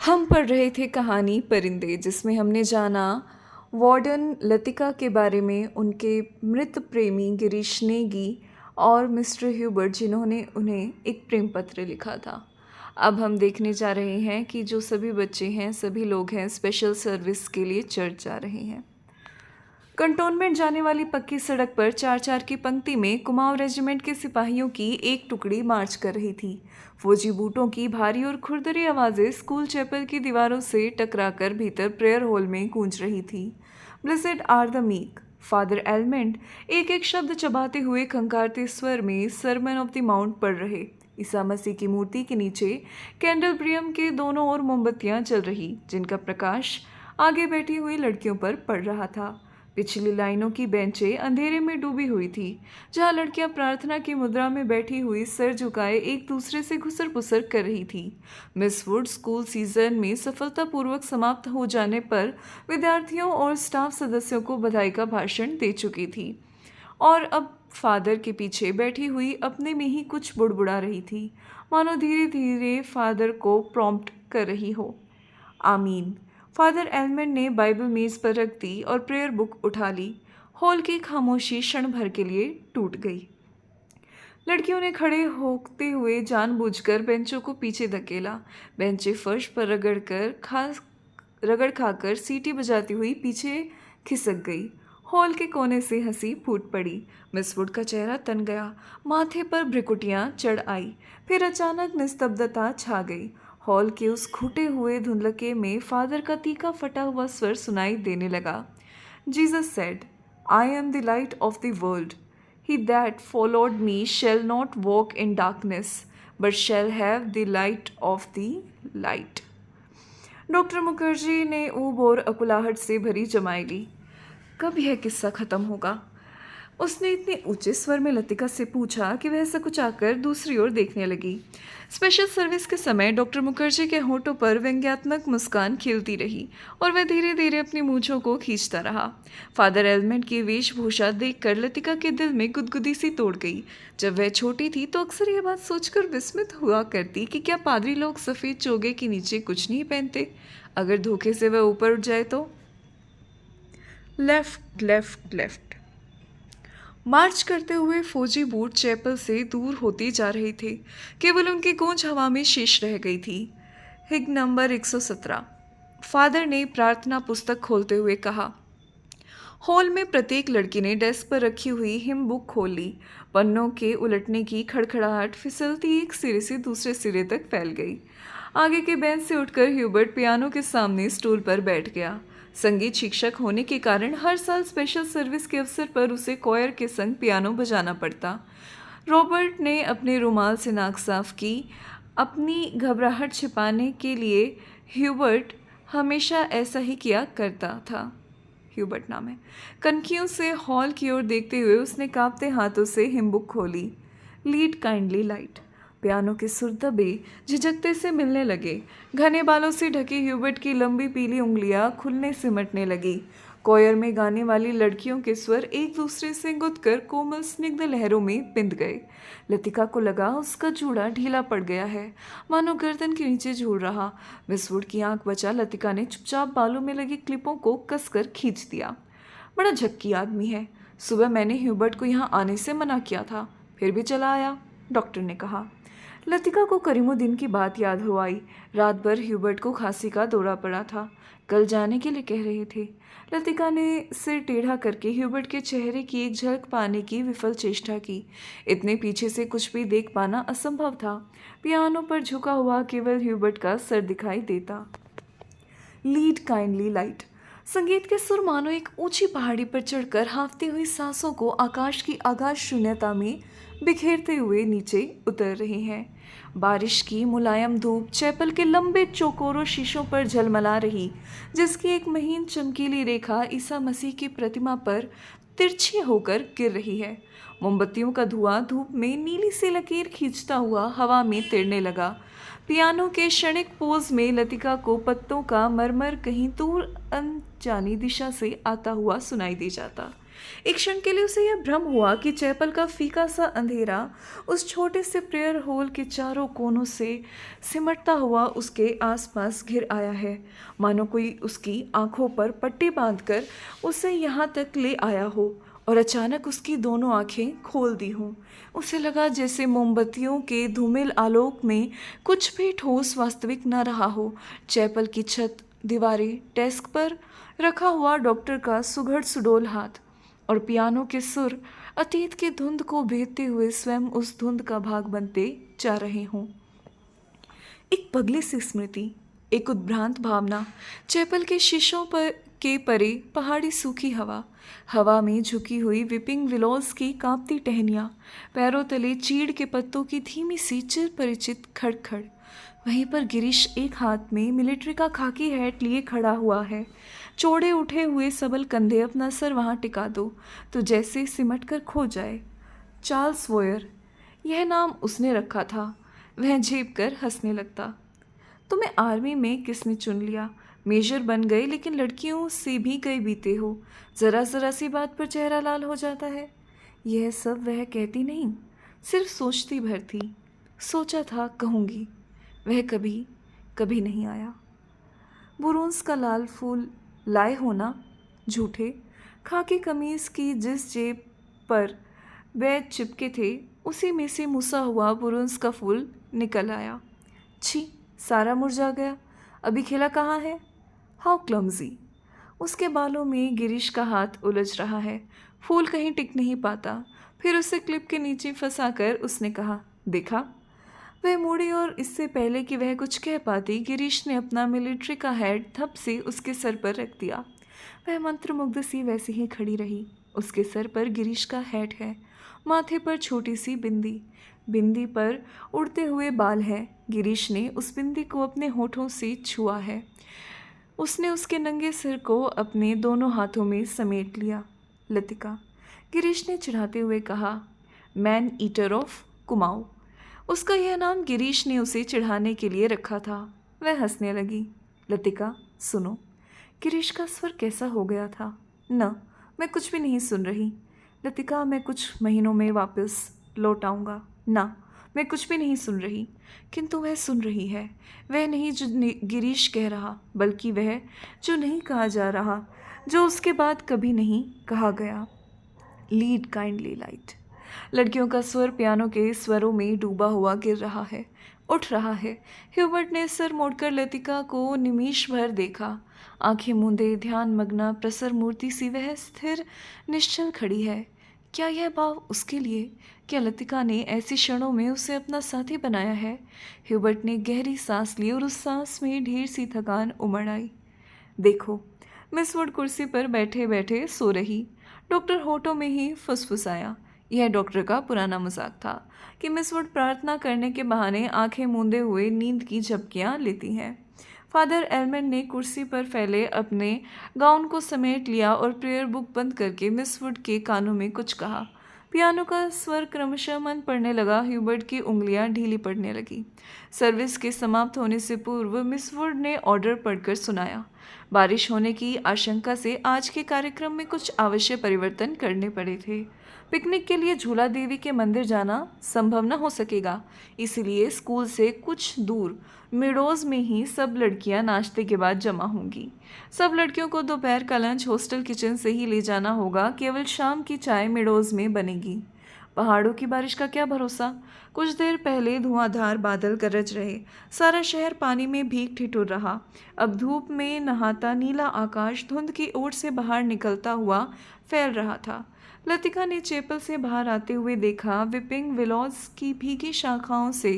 हम पढ़ रहे थे कहानी परिंदे, जिसमें हमने जाना वार्डन लतिका के बारे में, उनके मृत प्रेमी गिरीश नेगी और मिस्टर ह्यूबर्ट, जिन्होंने उन्हें एक प्रेम पत्र लिखा था। अब हम देखने जा रहे हैं कि जो सभी बच्चे हैं, सभी लोग हैं, स्पेशल सर्विस के लिए चर्च जा रहे हैं। कंटोनमेंट जाने वाली पक्की सड़क पर 4-4 की पंक्ति में कुमाऊं रेजिमेंट के सिपाहियों की एक टुकड़ी मार्च कर रही थी। फौजी बूटों की भारी और खुरदरी आवाज़ें स्कूल चैपल की दीवारों से टकराकर भीतर प्रेयर हॉल में गूंज रही थी। Blessed are the meek, father एलमेंट एक एक शब्द चबाते हुए खंकारते स्वर में सरमन ऑफ द माउंट पढ़ रहे। ईसा मसीह की मूर्ति के नीचे कैंडलब्रियम के दोनों ओर मोमबत्तियां जल रही, जिनका प्रकाश आगे बैठी हुई लड़कियों पर पड़ रहा था। पिछली लाइनों की बेंचें अंधेरे में डूबी हुई थी, जहां लड़कियां प्रार्थना की मुद्रा में बैठी हुई सर झुकाए एक दूसरे से घुसर पुसर कर रही थी। मिस वुड स्कूल सीजन में सफलतापूर्वक समाप्त हो जाने पर विद्यार्थियों और स्टाफ सदस्यों को बधाई का भाषण दे चुकी थी और अब फादर के पीछे बैठी हुई अपने में ही कुछ बुड़बुड़ा रही थी, मानो धीरे धीरे फादर को प्रॉम्प्ट कर रही हो। आमीन। फादर एलमेंट ने बाइबल मेज पर रख दी और प्रेयर बुक उठा ली। हॉल की खामोशी क्षण भर के लिए टूट गई। लड़कियों ने खड़े होते हुए जानबूझकर बेंचों को पीछे धकेला। बेंचें फर्श पर रगड़ खाकर सीटी बजाती हुई पीछे खिसक गई। हॉल के कोने से हंसी फूट पड़ी। मिस वुड का चेहरा तन गया, माथे पर भ्रिकुटियां चढ़ आई, फिर अचानक निस्तब्धता छा गई। हॉल के उस घुटे हुए धुंधलके में फादर का तीखा फटा हुआ स्वर सुनाई देने लगा। Jesus said, I am the light of the world. He that followed me shall not walk in darkness, but shall have the light of the light. Doctor Mukherjee ने ऊब और अकुलाहट से भरी जमाई ली। कब यह किस्सा खत्म होगा? उसने इतने ऊंचे स्वर में लतिका से पूछा कि वह सकुचाकर दूसरी ओर देखने लगी। स्पेशल सर्विस के समय डॉक्टर मुखर्जी के होठों पर व्यंग्यात्मक मुस्कान खिलती रही और वह धीरे धीरे अपनी मूंछों को खींचता रहा। फादर एलमेंट की वेशभूषा देखकर लतिका के दिल में गुदगुदी सी तोड़ गई। जब वह छोटी थी तो अक्सर यह बात सोचकर विस्मित हुआ करती कि क्या पादरी लोग सफ़ेद चोगे के नीचे कुछ नहीं पहनते? अगर धोखे से वह ऊपर उठ जाए तो? Left left left. मार्च करते हुए फौजी बूट चैपल से दूर होते जा रहे थे। केवल उनकी गूंज हवा में शेष रह गई थी। हिग नंबर 117। फादर ने प्रार्थना पुस्तक खोलते हुए कहा। हॉल में प्रत्येक लड़की ने डेस्क पर रखी हुई हिम बुक खोल ली। पन्नों के उलटने की खड़खड़ाहट फिसलती एक सिरे से दूसरे सिरे तक फैल गई। आगे के बेंच से उठकर ह्यूबर्ट पियानो के सामने स्टूल पर बैठ गया। संगीत शिक्षक होने के कारण हर साल स्पेशल सर्विस के अवसर पर उसे कॉयर के संग पियानो बजाना पड़ता। रॉबर्ट ने अपने रुमाल से नाक साफ की। अपनी घबराहट छिपाने के लिए ह्यूबर्ट हमेशा ऐसा ही किया करता था। ह्यूबर्ट नाम है। कनखियों से हॉल की ओर देखते हुए उसने कांपते हाथों से हिमबुक खोली। Lead kindly light. पियानो के सुर दबे, झिझकते से मिलने लगे। घने बालों से ढकी ह्यूबर्ट की लंबी पीली उंगलियां खुलने सिमटने लगी। कॉयर में गाने वाली लड़कियों के स्वर एक दूसरे से गुदकर कोमल स्निग्ध लहरों में पिंध गए। लतिका को लगा उसका जूड़ा ढीला पड़ गया है, मानो गर्दन के नीचे झूल रहा। मिस वुड की आंख बचा लतिका ने चुपचाप बालों में लगी क्लिपों को कसकर खींच दिया। बड़ा झक्की आदमी है। सुबह मैंने ह्यूबर्ट को यहाँ आने से मना किया था, फिर भी चला आया, डॉक्टर ने कहा। लतिका को करीमुद्दीन की बात याद हो आई। रात भर ह्यूबर्ट को खांसी का दौरा पड़ा था, कल जाने के लिए कह रहे थे। लतिका ने सिर टेढ़ा करके ह्यूबर्ट के चेहरे की एक झलक पाने की विफल चेष्टा की। इतने पीछे से कुछ भी देख पाना असंभव था। पियानो पर झुका हुआ केवल ह्यूबर्ट का सर दिखाई देता। Lead kindly light. संगीत के सुर मानो एक ऊंची पहाड़ी पर चढ़कर हाँफती हुई सांसों को आकाश की आगाध शून्यता में बिखेरते हुए नीचे उतर रहे हैं। बारिश की मुलायम धूप चैपल के लंबे चौकोरों शीशों पर झलमला रही, जिसकी एक महीन चमकीली रेखा ईसा मसीह की प्रतिमा पर तिरछी होकर गिर रही है। मोमबत्तियों का धुआं धूप में नीली सी लकीर खींचता हुआ हवा में तैरने लगा। पियानो के क्षणिक पोज में लतिका को पत्तों का मरमर कहीं दूर अनजानी दिशा से आता हुआ सुनाई दे जाता। एक क्षण के लिए उसे यह भ्रम हुआ कि चैपल का फीका सा अंधेरा उस छोटे से प्रेयर हॉल के चारों कोनों से सिमटता हुआ उसके आसपास घिर आया है, मानो कोई उसकी आंखों पर पट्टी बांधकर उसे यहाँ तक ले आया हो और अचानक उसकी दोनों आंखें खोल दी हों। उसे लगा जैसे मोमबत्तियों के धूमिल आलोक में कुछ भी ठोस वास्तविक न रहा हो। चैपल की छत, दीवारें, डेस्क पर रखा हुआ डॉक्टर का सुघड़ सुडौल हाथ और पियानो के सुर अतीत की धुंध को भेदते हुए स्वयं उस धुंध का भाग बनते जा रहे हों। एक पगली सी स्मृति, एक उद्भ्रांत भावना, चैपल के शीशों पर के परे पहाड़ी सूखी हवा, हवा में झुकी हुई विपिंग विलोज की कांपती टहनियाँ, पैरों तले चीड़ के पत्तों की धीमी सी चिर परिचित खड़खड़। वहीं पर गिरीश एक हाथ में मिलिट्री का खाकी हैट लिए खड़ा हुआ है। चौड़े उठे हुए सबल कंधे, अपना सर वहाँ टिका दो तो जैसे सिमट कर खो जाए। चार्ल्स वोयर, यह नाम उसने रखा था। वह झेप कर हंसने लगता। तुम्हें आर्मी में किसने चुन लिया? मेजर बन गए, लेकिन लड़कियों से भी गए बीते हो। ज़रा ज़रा सी बात पर चेहरा लाल हो जाता है। यह सब वह कहती नहीं, सिर्फ सोचती भर थी। सोचा था कहूँगी, वह कभी कभी नहीं आया। बुरोंस का लाल फूल लाए हो ना? झूठे। खाकी कमीज़ की जिस जेब पर बैज चिपके थे, उसी में से मुसा हुआ बुरोंस का फूल निकल आया। छी, सारा मुरझा गया। अभी खिला कहाँ है? How clumsy. उसके बालों में गिरीश का हाथ उलझ रहा है। फूल कहीं टिक नहीं पाता। फिर उसे क्लिप के नीचे फंसाकर उसने कहा, देखा? वह मुड़ी और इससे पहले कि वह कुछ कह पाती, गिरीश ने अपना मिलिट्री का हेड थप से उसके सर पर रख दिया। वह मंत्रमुग्ध सी वैसे ही खड़ी रही। उसके सर पर गिरीश का हेड है, माथे पर छोटी सी बिंदी, बिंदी पर उड़ते हुए बाल है। गिरीश ने उस बिंदी को अपने होठों से छुआ है। उसने उसके नंगे सिर को अपने दोनों हाथों में समेट लिया। लतिका, गिरीश ने चिढ़ाते हुए कहा, मैन ईटर ऑफ कुमाऊँ। उसका यह नाम गिरीश ने उसे चिढ़ाने के लिए रखा था। वह हंसने लगी। लतिका, सुनो। गिरीश का स्वर कैसा हो गया था। न, मैं कुछ भी नहीं सुन रही। लतिका, मैं कुछ महीनों में वापस लौट आऊँगा। ना, मैं कुछ भी नहीं सुन रही। किंतु वह सुन रही है। वह नहीं जो गिरीश कह रहा, बल्कि वह जो नहीं कहा जा रहा, जो उसके बाद कभी नहीं कहा गया। Lead kindly light. लड़कियों का स्वर पियानो के स्वरों में डूबा हुआ गिर रहा है, उठ रहा है। ह्यूबर्ट ने सर मोड़कर लतिका को निमिष भर देखा। आंखें मूंदे, ध्यान मग्ना, प्रसर मूर्ति सी वह स्थिर निश्चल खड़ी है। क्या यह भाव उसके लिए? क्या लतिका ने ऐसी क्षणों में उसे अपना साथी बनाया है? ह्यूबर्ट ने गहरी सांस ली और उस सांस में ढेर सी थकान उमड़ आई। देखो, मिस वुड कुर्सी पर बैठे बैठे सो रही। डॉक्टर होठों में ही फुसफुसाया। यह डॉक्टर का पुराना मजाक था कि मिस वुड प्रार्थना करने के बहाने आंखें मूंदे हुए नींद की झपकियां लेती हैं। फादर एलमंड ने कुर्सी पर फैले अपने गाउन को समेट लिया और प्रेयर बुक बंद करके मिस वुड के कानों में कुछ कहा। पियानो का स्वर क्रमशः मंद पड़ने लगा। ह्यूबर्ट की उंगलियां ढीली पड़ने लगी। सर्विस के समाप्त होने से पूर्व मिस वुड ने ऑर्डर पढ़कर सुनाया। बारिश होने की आशंका से आज के कार्यक्रम में कुछ आवश्यक परिवर्तन करने पड़े थे। पिकनिक के लिए झूला देवी के मंदिर जाना संभव न हो सकेगा, इसलिए स्कूल से कुछ दूर मिडोज में ही सब लड़कियां नाश्ते के बाद जमा होंगी। सब लड़कियों को दोपहर का लंच हॉस्टल किचन से ही ले जाना होगा। केवल शाम की चाय मिडोज में बनेगी। पहाड़ों की बारिश का क्या भरोसा। कुछ देर पहले धुआंधार बादल गरज रहे। सारा शहर पानी में भीग ठिठुर रहा। अब धूप में नहाता नीला आकाश धुंध की ओर से बाहर निकलता हुआ फैल रहा था। लतिका ने चैपल से बाहर आते हुए देखा। विपिंग विलोज की भीगी शाखाओं से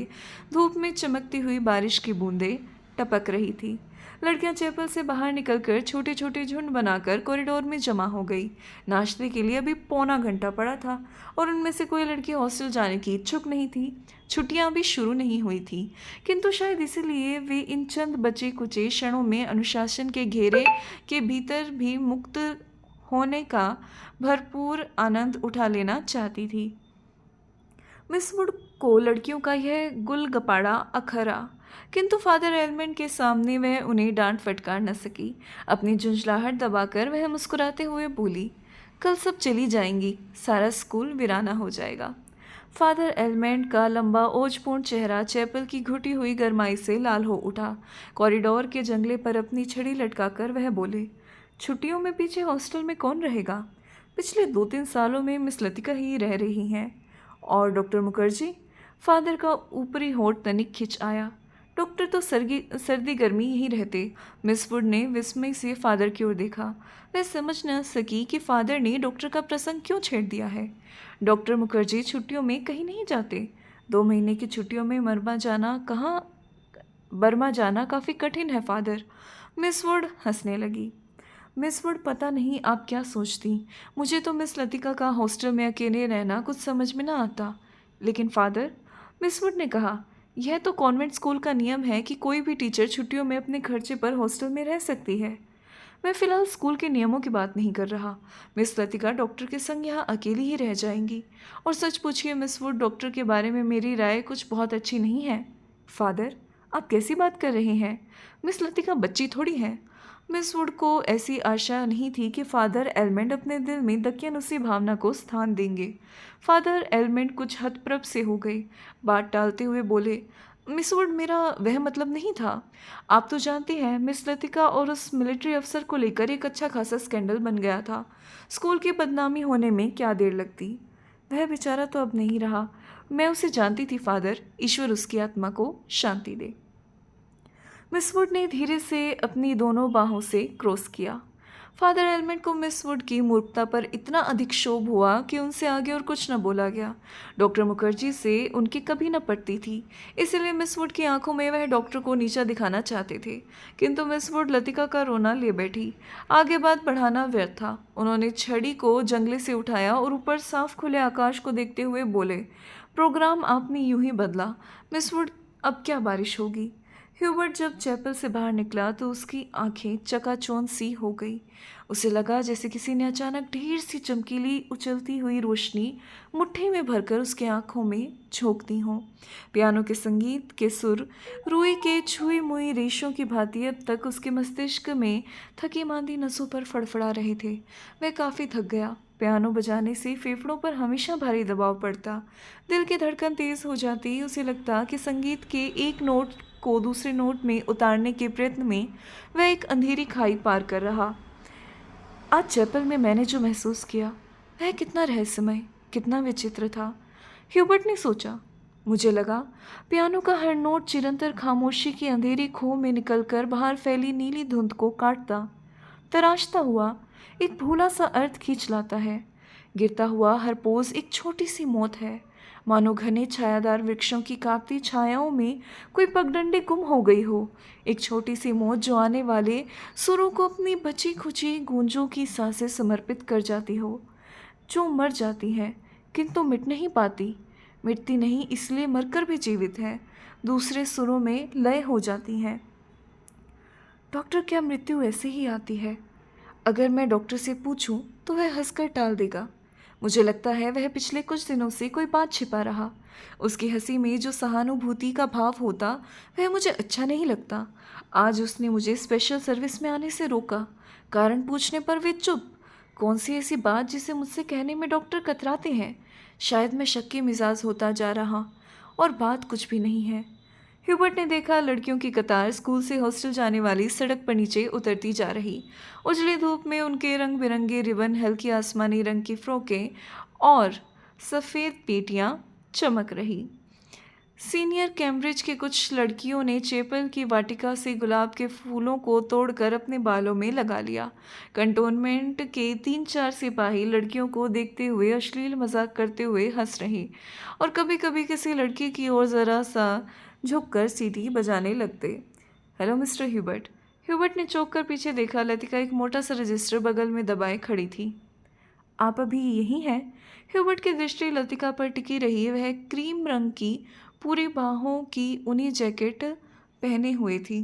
धूप में चमकती हुई बारिश की बूंदें टपक रही थी। लड़कियां चैपल से बाहर निकलकर छोटे छोटे झुंड बनाकर कॉरिडोर में जमा हो गई। नाश्ते के लिए अभी पौना घंटा पड़ा था और उनमें से कोई लड़की हॉस्टल जाने की इच्छुक नहीं थी। छुट्टियां अभी शुरू नहीं हुई थी, किंतु शायद इसीलिए वे इन चंद बचे कुचे क्षणों में अनुशासन के घेरे के भीतर भी मुक्त होने का भरपूर आनंद उठा लेना चाहती थी। मिस वुड को लड़कियों का यह गुलगपाड़ा अखरा, किंतु फादर एलमंड के सामने वह उन्हें डांट फटकार न सकी। अपनी झुंझलाहट दबाकर वह मुस्कुराते हुए बोली, कल सब चली जाएंगी, सारा स्कूल वीराना हो जाएगा। फादर एलमेंट का लंबा ओजपूर्ण चेहरा चैपल की घुटी हुई गरमाई से लाल हो उठा। कॉरिडोर के जंगले पर अपनी छड़ी लटकाकर वह बोले, छुट्टियों में पीछे हॉस्टल में कौन रहेगा? पिछले 2-3 सालों में मिस लतिका ही रह रही हैं। और डॉक्टर मुखर्जी? फादर का ऊपरी होठ तनिक खिंच आया। डॉक्टर तो सर्दी गर्मी यहीं रहते। मिस वुड ने विस्मय से फादर की ओर देखा। वह समझ न सकी कि फादर ने डॉक्टर का प्रसंग क्यों छेड़ दिया है। डॉक्टर मुखर्जी छुट्टियों में कहीं नहीं जाते। 2 महीने की छुट्टियों में बर्मा जाना काफ़ी कठिन है फादर। मिस वुड हंसने लगी। मिस वुड, पता नहीं आप क्या सोचती, मुझे तो मिस लतिका का हॉस्टल में अकेले रहना कुछ समझ में ना आता। लेकिन फादर, मिस वुड ने कहा, यह तो कॉन्वेंट स्कूल का नियम है कि कोई भी टीचर छुट्टियों में अपने खर्चे पर हॉस्टल में रह सकती है। मैं फ़िलहाल स्कूल के नियमों की बात नहीं कर रहा। मिस लतिका डॉक्टर के संग यहाँ अकेली ही रह जाएंगी। और सच पूछिए मिस वुड, डॉक्टर के बारे में मेरी राय कुछ बहुत अच्छी नहीं है। फादर, आप कैसी बात कर रहे हैं? मिस लतिका बच्ची थोड़ी है। मिस वुड को ऐसी आशा नहीं थी कि फादर एलमेंट अपने दिल में दकियानुसी भावना को स्थान देंगे। फादर एलमेंट कुछ हतप्रभ से हो गए। बात टालते हुए बोले, मिस वुड, मेरा वह मतलब नहीं था। आप तो जानती हैं, मिस लतिका और उस मिलिट्री अफसर को लेकर एक अच्छा खासा स्कैंडल बन गया था। स्कूल की बदनामी होने में क्या देर लगती। वह बेचारा तो अब नहीं रहा। मैं उसे जानती थी फादर, ईश्वर उसकी आत्मा को शांति दे। मिस वुड ने धीरे से अपनी दोनों बाहों से क्रॉस किया। फादर एलमेंट को मिस वुड की मूर्खता पर इतना अधिक क्षोभ हुआ कि उनसे आगे और कुछ न बोला गया। डॉक्टर मुखर्जी से उनकी कभी न पटती थी, इसलिए मिस वुड की आंखों में वह डॉक्टर को नीचा दिखाना चाहते थे। किंतु मिस वुड लतिका का रोना ले बैठी। आगे बात बढ़ाना व्यर्थ था। उन्होंने छड़ी को जंगले से उठाया और ऊपर साफ खुले आकाश को देखते हुए बोले, प्रोग्राम आपने यूं ही बदला। मिस वुड, अब क्या बारिश होगी? ह्यूबर्ट जब चैपल से बाहर निकला तो उसकी आंखें चकाचौंध सी हो गई। उसे लगा जैसे किसी ने अचानक ढेर सी चमकीली उछलती हुई रोशनी मुट्ठी में भरकर उसकी आंखों में झोंक दी हो। पियानो के संगीत के सुर रुई के छुई मुई रेशों की भांति अब तक उसके मस्तिष्क में थकी मांदी नसों पर फड़फड़ा रहे थे। वह काफ़ी थक गया। पियानो बजाने से फेफड़ों पर हमेशा भारी दबाव पड़ता। दिल की धड़कन तेज हो जाती। उसे लगता कि संगीत के एक नोट को दूसरे नोट में उतारने के प्रयत्न में वह एक अंधेरी खाई पार कर रहा। आज चैपल में मैंने जो महसूस किया वह कितना रहस्यमय, कितना विचित्र था। ह्यूबर्ट ने सोचा। मुझे लगा पियानो का हर नोट चिरंतर खामोशी की अंधेरी खो में निकलकर बाहर फैली नीली धुंध को काटता, तराशता हुआ एक भूला सा अर्थ खींच लाता है। गिरता हुआ हर पोज एक छोटी सी मौत है, मानो घने छायादार वृक्षों की कांपती छायाओं में कोई पगडंडी गुम हो गई हो। एक छोटी सी मौत जो आने वाले सुरों को अपनी बची खुची गूंजों की सांसें समर्पित कर जाती हो, जो मर जाती है किंतु मिट नहीं पाती। मिटती नहीं इसलिए मरकर भी जीवित है, दूसरे सुरों में लय हो जाती हैं। डॉक्टर, क्या मृत्यु ऐसे ही आती है? अगर मैं डॉक्टर से पूछूं तो वह हंसकर टाल देगा। मुझे लगता है वह पिछले कुछ दिनों से कोई बात छिपा रहा। उसकी हंसी में जो सहानुभूति का भाव होता वह मुझे अच्छा नहीं लगता। आज उसने मुझे स्पेशल सर्विस में आने से रोका। कारण पूछने पर वे चुप। कौन सी ऐसी बात जिसे मुझसे कहने में डॉक्टर कतराते हैं? शायद मैं शक्की मिजाज होता जा रहा और बात कुछ भी नहीं है। ह्यूबर्ट ने देखा लड़कियों की कतार स्कूल से हॉस्टल जाने वाली सड़क पर नीचे उतरती जा रही। उजली धूप में उनके रंग बिरंगे रिबन, हल्की आसमानी रंग की फ्रॉकें और सफ़ेद पेटियां चमक रही। सीनियर कैम्ब्रिज के कुछ लड़कियों ने चैपल की वाटिका से गुलाब के फूलों को तोड़कर अपने बालों में लगा लिया। कंटोनमेंट के 3-4 सिपाही लड़कियों को देखते हुए अश्लील मजाक करते हुए हंस रहे और कभी कभी किसी लड़की की ओर ज़रा सा झुककर सीटी बजाने लगते। Hello mister Hubert. ह्यूबर्ट ने चौंक कर पीछे देखा। लतिका एक मोटा सा रजिस्टर बगल में दबाए खड़ी थी। आप अभी यहीं हैं? ह्यूबर्ट की दृष्टि लतिका पर टिकी रही। वह क्रीम रंग की पूरी बाहों की ऊनी जैकेट पहने हुए थी।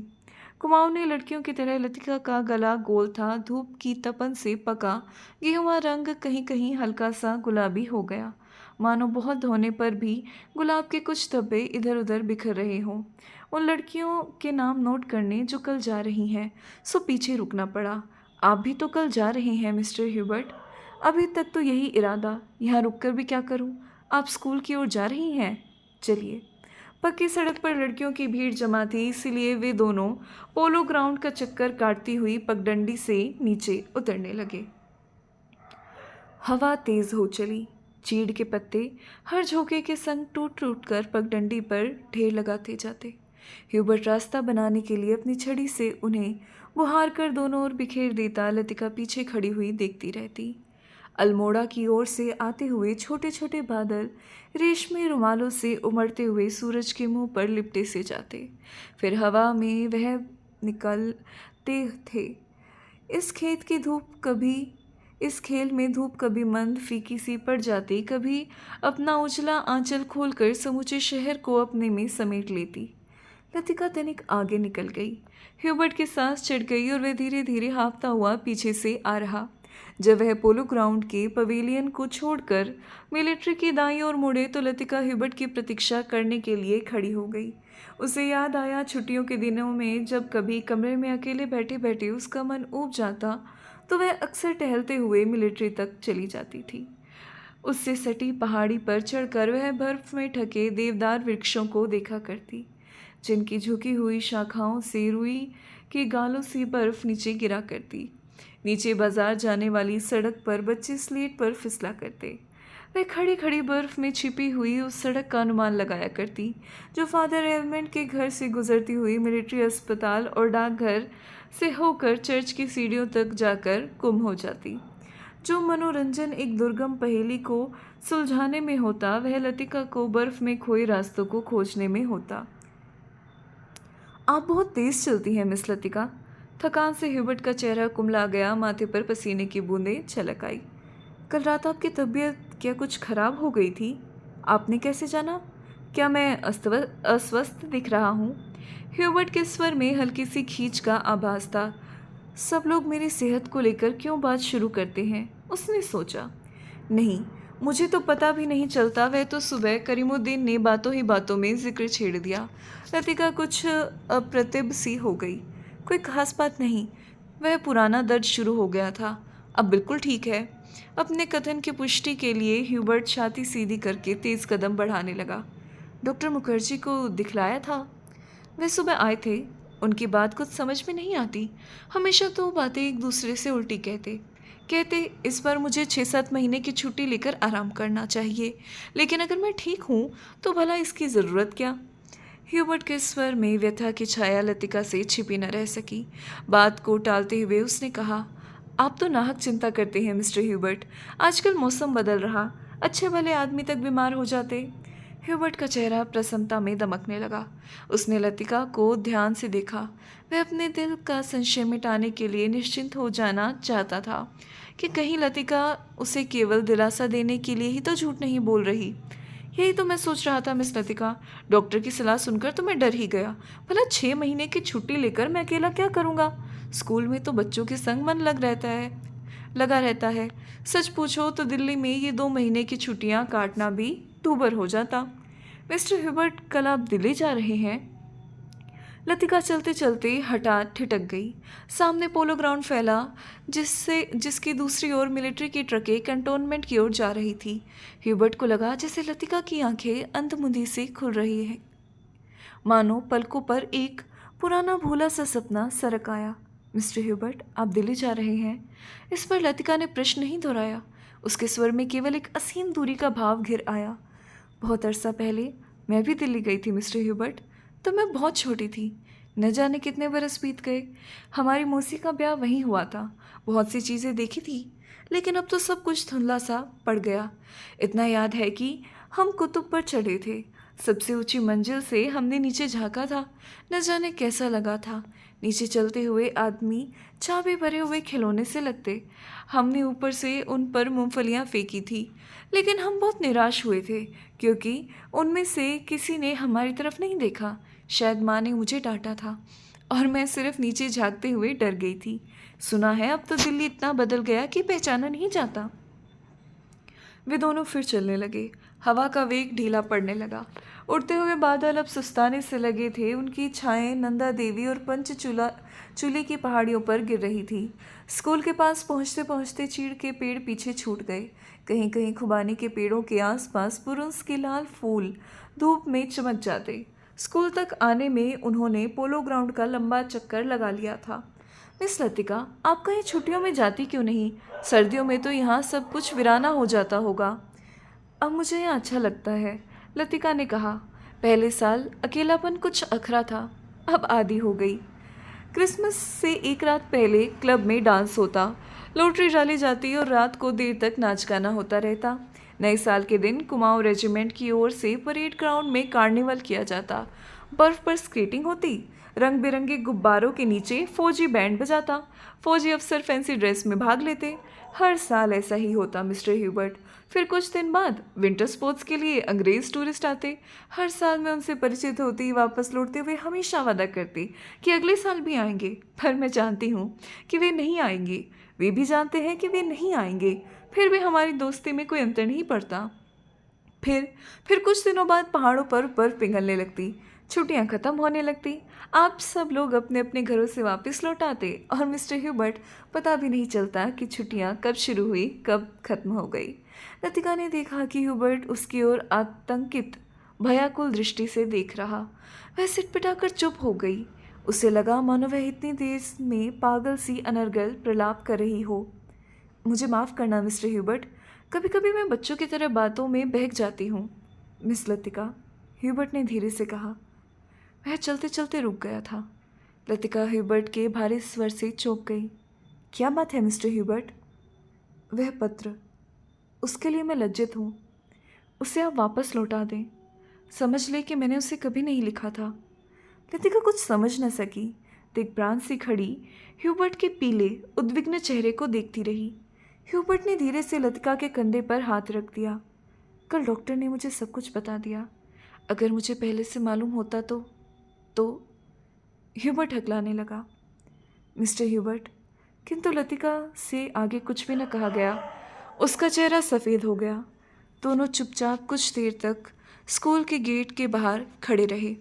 कुमाऊनी लड़कियों की तरह लतिका का गला गोल था। धूप की तपन से पका गेहुआ रंग कहीं कहीं हल्का सा गुलाबी हो गया, मानो बहुत धोने पर भी गुलाब के कुछ धब्बे इधर उधर बिखर रहे हों। उन लड़कियों के नाम नोट करने जो कल जा रही हैं, सो पीछे रुकना पड़ा। आप भी तो कल जा रहे हैं मिस्टर ह्यूबर्ट? अभी तक तो यही इरादा, यहाँ रुककर भी क्या करूँ। आप स्कूल की ओर जा रही हैं? चलिए। पक्की सड़क पर लड़कियों की भीड़ जमा थी, इसीलिए वे दोनों पोलो ग्राउंड का चक्कर काटती हुई पगडंडी से नीचे उतरने लगे। हवा तेज हो चली। चीड़ के पत्ते हर झोंके के संग टूट टूट कर पगडंडी पर ढेर लगाते जाते। ह्यूबर्ट रास्ता बनाने के लिए अपनी छड़ी से उन्हें बुहार कर दोनों ओर बिखेर देता। लतिका पीछे खड़ी हुई देखती रहती। अल्मोड़ा की ओर से आते हुए छोटे छोटे बादल रेशमी रुमालों से उमड़ते हुए सूरज के मुंह पर लिपटे से जाते, फिर हवा में वह निकलते थे। इस खेत की धूप कभी इस खेल में धूप कभी मंद फीकी सी पड़ जाती, कभी अपना उजला आंचल खोलकर समूचे शहर को अपने में समेट लेती। लतिका तनिक आगे निकल गई। ह्यूबर्ट की सांस चढ़ गई और वह धीरे धीरे हाँफता हुआ पीछे से आ रहा। जब वह पोलो ग्राउंड के पवेलियन को छोड़कर मिलिट्री की दाईं ओर मुड़े तो लतिका ह्यूबर्ट की प्रतीक्षा करने के लिए खड़ी हो गई। उसे याद आया छुट्टियों के दिनों में जब कभी कमरे में अकेले बैठे बैठे उसका मन ऊब जाता तो वह अक्सर टहलते हुए मिलिट्री तक चली जाती थी। उससे सटी पहाड़ी पर चढ़कर वह बर्फ में ढके देवदार वृक्षों को देखा करती, जिनकी झुकी हुई शाखाओं से रुई के गालों सी बर्फ नीचे गिरा करती। नीचे बाजार जाने वाली सड़क पर बच्चे स्लेट पर फिसला करते। वह खड़ी खड़ी बर्फ में छिपी हुई उस सड़क का अनुमान लगाया करती जो फादर एलमेंट के घर से गुजरती हुई मिलिट्री अस्पताल और डाकघर से होकर चर्च की सीढ़ियों तक जाकर गुम हो जाती। जो मनोरंजन एक दुर्गम पहेली को सुलझाने में होता, वह लतिका को बर्फ में खोए रास्तों को खोजने में होता। आप बहुत तेज चलती हैं मिस लतिका। थकान से ह्यूबर्ट का चेहरा कुमला गया, माथे पर पसीने की बूंदें छलक आई। कल रात आपकी तबीयत क्या कुछ खराब हो गई थी? आपने कैसे जाना? क्या मैं अस्वस्थ दिख रहा हूँ? ह्यूबर्ट के स्वर में हल्की सी खींच का आभास था। सब लोग मेरी सेहत को लेकर क्यों बात शुरू करते हैं, उसने सोचा। नहीं, मुझे तो पता भी नहीं चलता। वह तो सुबह करीमुद्दीन ने बातों ही बातों में जिक्र छेड़ दिया। लतिका कुछ अप्रतिभ सी हो गई। कोई खास बात नहीं, वह पुराना दर्द शुरू हो गया था। अब बिल्कुल ठीक है। अपने कथन की पुष्टि के लिए ह्यूबर्ट छाती सीधी करके तेज कदम बढ़ाने लगा। डॉक्टर मुखर्जी को दिखलाया था? वे सुबह आए थे। उनकी बात कुछ समझ में नहीं आती। हमेशा तो बातें एक दूसरे से उल्टी कहते इस बार मुझे 6-7 महीने की छुट्टी लेकर आराम करना चाहिए, लेकिन अगर मैं ठीक हूँ तो भला इसकी ज़रूरत क्या? ह्यूबर्ट के स्वर में व्यथा की छाया लतिका से छिपी न रह सकी। बात को टालते हुए उसने कहा, आप तो नाहक चिंता करते हैं मिस्टर ह्यूबर्ट। आजकल मौसम बदल रहा, अच्छे भले आदमी तक बीमार हो जाते। ह्यूबर्ट का चेहरा प्रसन्नता में दमकने लगा। उसने लतिका को ध्यान से देखा। वह अपने दिल का संशय मिटाने के लिए निश्चिंत हो जाना चाहता था कि कहीं लतिका उसे केवल दिलासा देने के लिए ही तो झूठ नहीं बोल रही। यही तो मैं सोच रहा था मिस लतिका। डॉक्टर की सलाह सुनकर तो मैं डर ही गया। भला 6 महीने की छुट्टी लेकर मैं अकेला क्या करूँगा? स्कूल में तो बच्चों के संग मन लगा रहता है। सच पूछो तो दिल्ली में ये 2 महीने की छुट्टियां काटना भी दूभर हो जाता। मिस्टर ह्यूबर्ट, कल आप दिल्ली जा रहे हैं? लतिका चलते चलते हठात ठिठक गई। सामने पोलो ग्राउंड फैला, जिसकी दूसरी ओर मिलिट्री की ट्रकें कंटोनमेंट की ओर जा रही थी। ह्यूबर्ट को लगा जैसे लतिका की आंखें अंधमुंधी से खुल रही हैं, मानो पलकों पर एक पुराना भूला सा सपना सरक आया। मिस्टर ह्यूबर्ट, आप दिल्ली जा रहे हैं? इस पर लतिका ने प्रश्न नहीं दोहराया। उसके स्वर में केवल एक असीम दूरी का भाव घिर आया। बहुत अरसा पहले मैं भी दिल्ली गई थी मिस्टर ह्यूबर्ट। तो मैं बहुत छोटी थी। न जाने कितने बरस बीत गए। हमारी मौसी का ब्याह वहीं हुआ था। बहुत सी चीज़ें देखी थी, लेकिन अब तो सब कुछ धुंधला सा पड़ गया। इतना याद है कि हम कुतुब पर चढ़े थे। सबसे ऊंची मंजिल से हमने नीचे झांका था। न जाने कैसा लगा था। नीचे चलते हुए आदमी चाबे भरे हुए खिलौने से लगते। हमने ऊपर से उन पर मूंगफलियां फेंकी थी, लेकिन हम बहुत निराश हुए थे क्योंकि उनमें से किसी ने हमारी तरफ नहीं देखा। शायद माँ ने मुझे डांटा था और मैं सिर्फ नीचे झांकते हुए डर गई थी। सुना है अब तो दिल्ली इतना बदल गया कि पहचाना नहीं जाता। वे दोनों फिर चलने लगे। हवा का वेग ढीला पड़ने लगा। उड़ते हुए बादल अब सुस्ताने से लगे थे। उनकी छाएं नंदा देवी और पंचचूला चूली की पहाड़ियों पर गिर रही थी। स्कूल के पास पहुंचते पहुंचते चीड़ के पेड़ पीछे छूट गए। कहीं कहीं खुबानी के पेड़ों के आसपास पुरुष के लाल फूल धूप में चमक जाते। स्कूल तक आने में उन्होंने पोलो ग्राउंड का लंबा चक्कर लगा लिया था। मिस लतिका, आप कहीं छुट्टियों में जाती क्यों नहीं? सर्दियों में तो यहाँ सब कुछ वीराना हो जाता होगा। अब मुझे यहाँ अच्छा लगता है, लतिका ने कहा। पहले साल अकेलापन कुछ अखरा था, अब आदी हो गई। क्रिसमस से एक रात पहले क्लब में डांस होता, लॉटरी डाली जाती और रात को देर तक नाच गाना होता रहता। नए साल के दिन कुमाऊं रेजिमेंट की ओर से परेड ग्राउंड में कार्निवल किया जाता। बर्फ पर स्केटिंग होती। रंग बिरंगे गुब्बारों के नीचे फौजी बैंड बजाता। फौजी अफसर फैंसी ड्रेस में भाग लेते। हर साल ऐसा ही होता मिस्टर ह्यूबर्ट। फिर कुछ दिन बाद विंटर स्पोर्ट्स के लिए अंग्रेज टूरिस्ट आते। हर साल मैं उनसे परिचित होती। वापस लौटते हुए हमेशा वादा करती कि अगले साल भी आएंगे, पर मैं जानती हूँ कि वे नहीं आएंगे। वे भी जानते हैं कि वे नहीं आएंगे, फिर भी हमारी दोस्ती में कोई अंतर नहीं पड़ता। फिर कुछ दिनों बाद पहाड़ों पर बर्फ पिघलने लगती। छुट्टियां खत्म होने लगती। आप सब लोग अपने अपने घरों से वापस लौट आते और मिस्टर ह्यूबर्ट पता भी नहीं चलता कि छुट्टियां कब शुरू हुई कब खत्म हो गई। लतिका ने देखा कि ह्यूबर्ट उसकी ओर आतंकित भयाकुल दृष्टि से देख रहा। वह सिटपिटाकर चुप हो गई। उसे लगा मानो वह इतनी देर में पागल सी अनर्गल प्रलाप कर रही हो। मुझे माफ़ करना मिस्टर ह्यूबर्ट, कभी कभी मैं बच्चों की तरह बातों में बहक जाती हूँ। मिस लतिका, ह्यूबर्ट ने धीरे से कहा। वह चलते चलते रुक गया था। लतिका ह्यूबर्ट के भारी स्वर से चौंक गई। क्या बात है मिस्टर ह्यूबर्ट? वह पत्र, उसके लिए मैं लज्जित हूँ। उसे आप वापस लौटा दें। समझ ले कि मैंने उसे कभी नहीं लिखा था। लतिका कुछ समझ न सकी। दिग्भ्रांत सी खड़ी ह्यूबर्ट के पीले उद्विग्न चेहरे को देखती रही। ह्यूबर्ट ने धीरे से लतिका के कंधे पर हाथ रख दिया। कल डॉक्टर ने मुझे सब कुछ बता दिया। अगर मुझे पहले से मालूम होता तो ह्यूबर्ट हकलाने लगा। मिस्टर ह्यूबर्ट, किंतु लतिका से आगे कुछ भी न कहा गया। उसका चेहरा सफ़ेद हो गया। दोनों चुपचाप कुछ देर तक स्कूल के गेट के बाहर खड़े रहे।